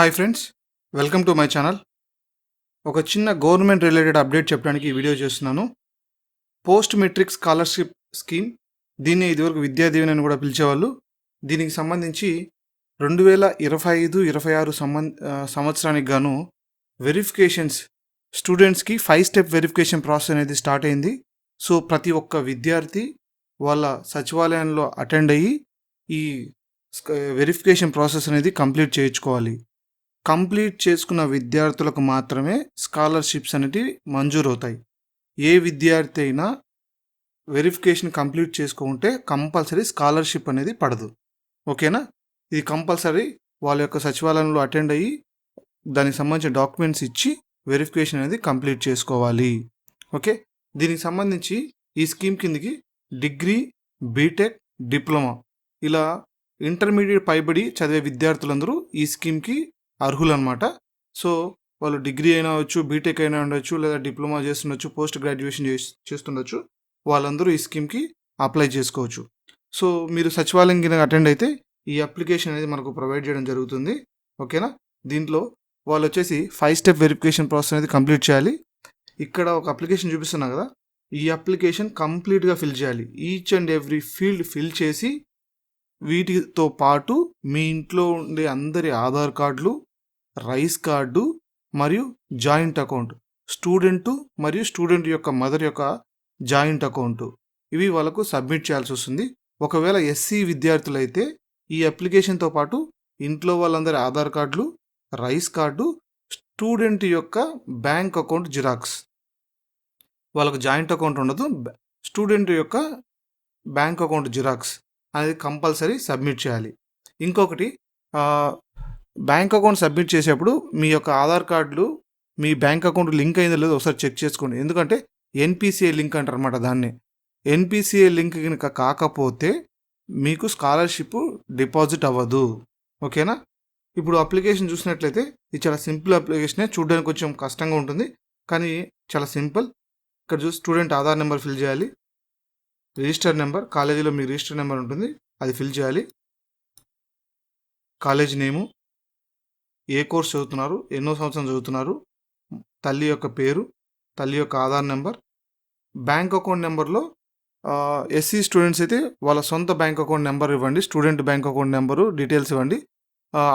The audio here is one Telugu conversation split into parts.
Hi friends, welcome to my channel. ఒక చిన్న గవర్నమెంట్ రిలేటెడ్ అప్డేట్ చెప్పడానికి ఈ వీడియో చేస్తున్నాను. పోస్ట్ మెట్రిక్ స్కాలర్షిప్ స్కీమ్, దీన్ని ఇదివరకు విద్యా దీవెన అని కూడా పిలిచేవాళ్ళు. దీనికి సంబంధించి 2025-26 సంవత్సరానికి గాను వెరిఫికేషన్స్ స్టూడెంట్స్కి 5 స్టెప్ వెరిఫికేషన్ ప్రాసెస్ అనేది స్టార్ట్ అయింది. సో ప్రతి ఒక్క విద్యార్థి వాళ్ళ సచివాలయంలో అటెండ్ అయ్యి ఈ వెరిఫికేషన్ ప్రాసెస్ అనేది కంప్లీట్ చేయించుకోవాలి. కంప్లీట్ చేసుకున్న విద్యార్థులకు మాత్రమే స్కాలర్షిప్స్ అనేటివి మంజూరవుతాయి. ఏ విద్యార్థి అయినా వెరిఫికేషన్ కంప్లీట్ చేసుకుంటే కంపల్సరీ స్కాలర్షిప్ అనేది పడదు. ఓకేనా? ఇది కంపల్సరీ వాళ్ళ యొక్క సచివాలయంలో అటెండ్ అయ్యి దానికి సంబంధించిన డాక్యుమెంట్స్ ఇచ్చి వెరిఫికేషన్ అనేది కంప్లీట్ చేసుకోవాలి. ఓకే, దీనికి సంబంధించి ఈ స్కీమ్ కిందకి డిగ్రీ, బీటెక్, డిప్లొమా ఇలా ఇంటర్మీడియట్ పైబడి చదివే విద్యార్థులందరూ ఈ స్కీమ్కి అర్హులు అనమాట. సో వాళ్ళు డిగ్రీ అయినా అవ్వచ్చు, బీటెక్ అయినా ఉండొచ్చు, లేదా డిప్లొమా చేస్తుండొచ్చు, పోస్ట్ గ్రాడ్యుయేషన్ చేస్తుండొచ్చు. వాళ్ళందరూ ఈ స్కీమ్కి అప్లై చేసుకోవచ్చు. సో మీరు సచివాలయం కింద అటెండ్ అయితే ఈ అప్లికేషన్ అనేది మనకు ప్రొవైడ్ చేయడం జరుగుతుంది. ఓకేనా? దీంట్లో వాళ్ళు వచ్చేసి 5 స్టెప్ వెరిఫికేషన్ ప్రాసెస్ అనేది కంప్లీట్ చేయాలి. ఇక్కడ ఒక అప్లికేషన్ చూపిస్తున్నా కదా, ఈ అప్లికేషన్ కంప్లీట్గా ఫిల్ చేయాలి. Each and every field fill చేసి వీటితో పాటు మీ ఇంట్లో ఉండే అందరి ఆధార్ కార్డులు, రైస్ కార్డు మరియు జాయింట్ అకౌంట్, స్టూడెంట్ మరియు స్టూడెంట్ యొక్క మదర్ యొక్క జాయింట్ అకౌంట్, ఇవి వాళ్ళకు సబ్మిట్ చేయాల్సి వస్తుంది. ఒకవేళ ఎస్సీ విద్యార్థులైతే ఈ అప్లికేషన్తో పాటు ఇంట్లో వాళ్ళందరి ఆధార్ కార్డులు, రైస్ కార్డు, స్టూడెంట్ యొక్క బ్యాంక్ అకౌంట్ జిరాక్స్, వాళ్ళకు జాయింట్ అకౌంట్ ఉండదు, స్టూడెంట్ యొక్క బ్యాంక్ అకౌంట్ జిరాక్స్ అనేది కంపల్సరీ సబ్మిట్ చేయాలి. ఇంకొకటి, బ్యాంక్ అకౌంట్ సబ్మిట్ చేసేప్పుడు మీ యొక్క ఆధార్ కార్డులు మీ బ్యాంక్ అకౌంట్ లింక్ అయిందో లేదో ఒకసారి చెక్ చేసుకోండి. ఎందుకంటే ఎన్పిసిఐ లింక్ అంటారు అన్నమాట. దాన్ని ఎన్పిసిఐ లింక్ కనుక కాకపోతే మీకు స్కాలర్షిప్ డిపాజిట్ అవ్వదు. ఓకేనా? ఇప్పుడు అప్లికేషన్ చూసినట్లయితే ఇది చాలా సింపుల్ అప్లికేషనే. చూడడానికి కొంచెం కష్టంగా ఉంటుంది కానీ చాలా సింపుల్. ఇక్కడ చూసి స్టూడెంట్ ఆధార్ నెంబర్ ఫిల్ చేయాలి, రిజిస్టర్ నెంబర్, కాలేజీలో మీ రిజిస్టర్ నెంబర్ ఉంటుంది అది ఫిల్ చేయాలి, కాలేజ్ నేము, ఏ కోర్స్ చదువుతున్నారు, ఎన్నో సంవత్సరం చదువుతున్నారు, తల్లి యొక్క పేరు, తల్లి యొక్క ఆధార్ నెంబర్, బ్యాంక్ అకౌంట్ నెంబర్లో ఎస్సీ స్టూడెంట్స్ అయితే వాళ్ళ సొంత బ్యాంక్ అకౌంట్ నెంబర్ ఇవ్వండి, student bank account number details ఇవ్వండి.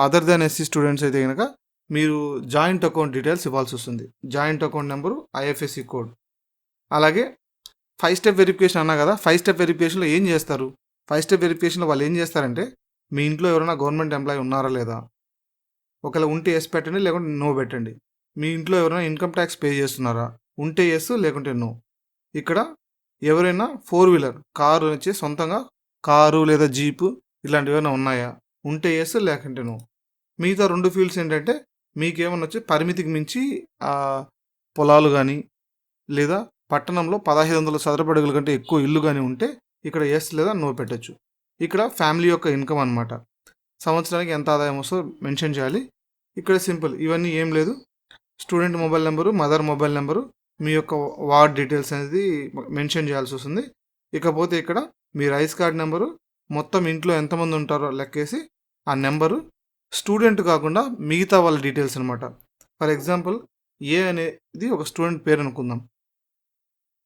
అదర్ దాన్ ఎస్సీ స్టూడెంట్స్ అయితే కనుక మీరు జాయింట్ అకౌంట్ డీటెయిల్స్ ఇవ్వాల్సి వస్తుంది. Joint account number, IFSC code. అలాగే 5 స్టెప్ వెరిఫికేషన్ అన్నా కదా, 5 స్టెప్ వెరిఫికేషన్లో ఏం చేస్తారు? 5 స్టెప్ వెరిఫికేషన్లో వాళ్ళు ఏం చేస్తారంటే మీ ఇంట్లో ఎవరైనా గవర్నమెంట్ ఎంప్లాయీ ఉన్నారా లేదా, ఒకవేళ ఉంటే ఎస్ పెట్టండి, లేకుంటే నో పెట్టండి. మీ ఇంట్లో ఎవరైనా ఇన్కమ్ ట్యాక్స్ పే చేస్తున్నారా, ఉంటే ఎస్ లేకుంటే నో. ఇక్కడ ఎవరైనా 4 వీలర్ కారు వచ్చి సొంతంగా కారు లేదా జీపు ఇలాంటివి ఏమైనా ఉన్నాయా, ఉంటే ఎస్ లేకుంటే నో. మిగతా 2 ఫీల్డ్స్ ఏంటంటే మీకేమైనా వచ్చి పరిమితికి మించి పొలాలు కానీ లేదా పట్టణంలో 1500 చదరపు అడుగుల కంటే ఎక్కువ ఇల్లు కానీ ఉంటే ఇక్కడ ఎస్ లేదా నో పెట్టచ్చు. ఇక్కడ ఫ్యామిలీ యొక్క ఇన్కమ్ అనమాట, సంవత్సరానికి ఎంత ఆదాయం వస్తుందో మెన్షన్ చేయాలి. ఇక్కడ సింపుల్, ఇవన్నీ ఏం లేదు. Student mobile number, mother mobile number, మీ యొక్క వార్డ్ డీటెయిల్స్ అనేది మెన్షన్ చేయాల్సి వస్తుంది. ఇకపోతే ఇక్కడ మీ రైస్ కార్డ్ నెంబరు, మొత్తం ఇంట్లో ఎంతమంది ఉంటారో లెక్కేసి ఆ నెంబరు, స్టూడెంట్ కాకుండా మిగతా వాళ్ళ డీటెయిల్స్ అనమాట. ఫర్ ఎగ్జాంపుల్ ఏ అనేది ఒక స్టూడెంట్ పేరు అనుకుందాం.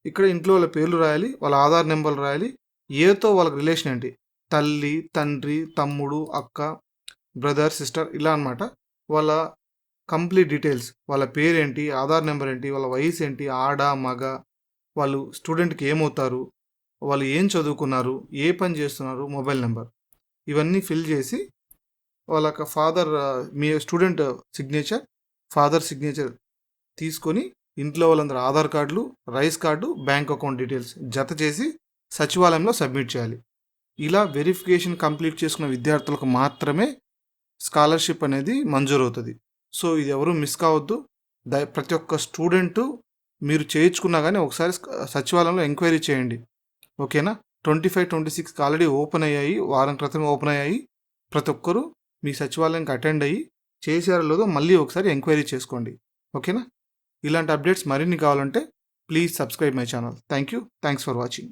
ఇక్కడ ఇంట్లో వాళ్ళ పేర్లు రాయాలి, వాళ్ళ ఆధార్ నెంబర్లు రాయాలి, ఏతో వాళ్ళకి రిలేషన్ ఏంటి, తల్లి, తండ్రి, తమ్ముడు, అక్క, బ్రదర్, సిస్టర్, ఇలా అనమాట. వాళ్ళ కంప్లీట్ డీటెయిల్స్, వాళ్ళ పేరేంటి, ఆధార్ నెంబర్ ఏంటి, వాళ్ళ వయసు ఏంటి, ఆడ మగ, వాళ్ళు స్టూడెంట్కి ఏమవుతారు, వాళ్ళు ఏం చదువుకున్నారు, ఏ పని చేస్తున్నారు, మొబైల్ నెంబర్, ఇవన్నీ ఫిల్ చేసి వాళ్ళ ఫాదర్, మీ స్టూడెంట్ సిగ్నేచర్, ఫాదర్ సిగ్నేచర్ తీసుకొని ఇంట్లో వాళ్ళందరూ ఆధార్ కార్డులు, rice card, bank account details జత చేసి సచివాలయంలో సబ్మిట్ చేయాలి. ఇలా వెరిఫికేషన్ కంప్లీట్ చేసుకున్న విద్యార్థులకు మాత్రమే స్కాలర్షిప్ అనేది మంజూరు అవుతుంది. సో ఇది ఎవరు మిస్ కావద్దు. ప్రతి ఒక్క స్టూడెంటు మీరు చేయించుకున్నా కానీ ఒకసారి సచివాలయంలో ఎంక్వైరీ చేయండి. ఓకేనా? 25-26 ఆల్రెడీ ఓపెన్ అయ్యాయి, వారం క్రితం ఓపెన్ అయ్యాయి. ప్రతి ఒక్కరూ మీ సచివాలయంకి అటెండ్ అయ్యి చేశారో లేదో మళ్ళీ ఒకసారి ఎంక్వైరీ చేసుకోండి. ఓకేనా? ఇలాంటి అప్డేట్స్ మరిన్ని కావాలంటే please subscribe my channel. Thank you. Thanks for watching.